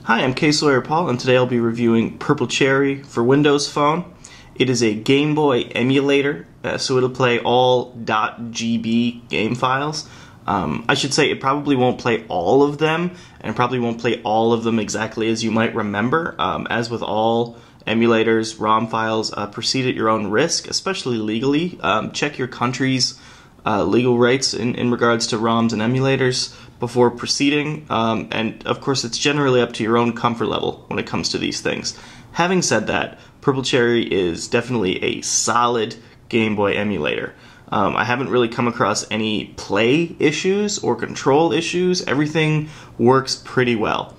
Hi, I'm Case Lawyer Paul, and today I'll be reviewing Purple Cherry for Windows Phone. It is a Game Boy emulator, so it'll play all .gb game files. I should say it probably won't play all of them, and it probably won't play all of them exactly as you might remember. As with all emulators, ROM files, proceed at your own risk, especially legally. Check your country's legal rights in regards to ROMs and emulators before proceeding, and of course it's generally up to your own comfort level when it comes to these things. Having said that, Purple Cherry is definitely a solid Game Boy emulator. I haven't really come across any play issues or control issues. Everything works pretty well.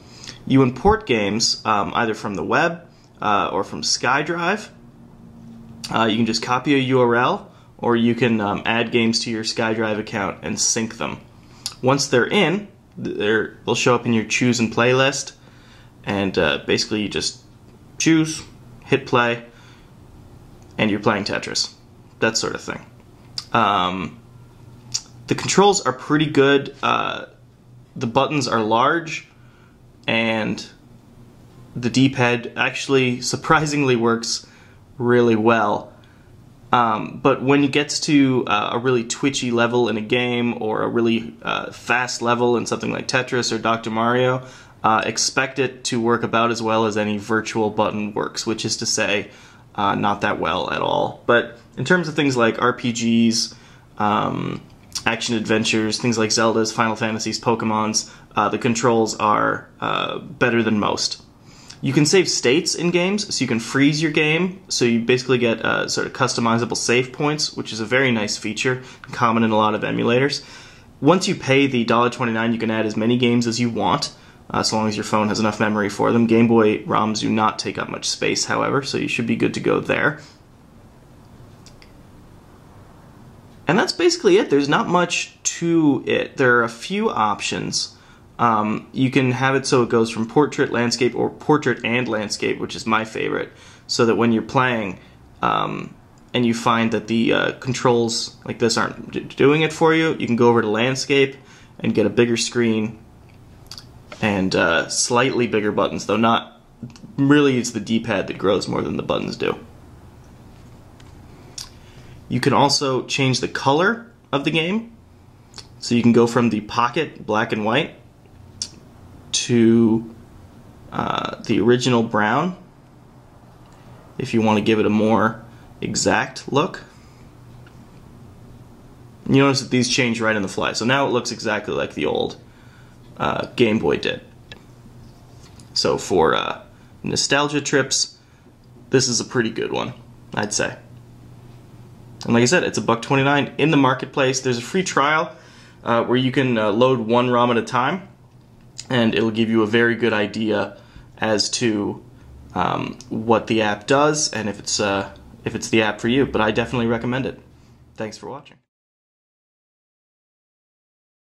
You import games either from the web or from SkyDrive. You can just copy a URL, or you can add games to your SkyDrive account and sync them. Once they're in, they'll show up in your choose and play list, and basically you just choose, hit play, and you're playing Tetris. That sort of thing. The controls are pretty good. The buttons are large, and the D-pad actually surprisingly works really well. But when it gets to a really twitchy level in a game, or a really fast level in something like Tetris or Dr. Mario, expect it to work about as well as any virtual button works, which is to say, not that well at all. But in terms of things like RPGs, action adventures, things like Zelda's, Final Fantasies, Pokemon's, the controls are better than most. You can save states in games, so you can freeze your game, so you basically get sort of customizable save points, which is a very nice feature, common in a lot of emulators. Once you pay the $1.29, you can add as many games as you want, so long as your phone has enough memory for them. Game Boy ROMs do not take up much space, however, so you should be good to go there. And that's basically it. There's not much to it. There are a few options. You can have it so it goes from portrait, landscape, or portrait and landscape, which is my favorite, so that when you're playing and you find that the controls like this aren't doing it for you, you can go over to landscape and get a bigger screen and slightly bigger buttons, though not really. It's the D-pad that grows more than the buttons do. You can also change the color of the game, so you can go from the pocket black and white to the original brown if you want to give it a more exact look. You notice that these change right on the fly, so now it looks exactly like the old Game Boy did. So for nostalgia trips, this is a pretty good one, I'd say. And like I said, it's $1.29 in the marketplace. There's a free trial where you can load one ROM at a time, and it'll give you a very good idea as to what the app does and if it's the app for you. But I definitely recommend it. Thanks for watching.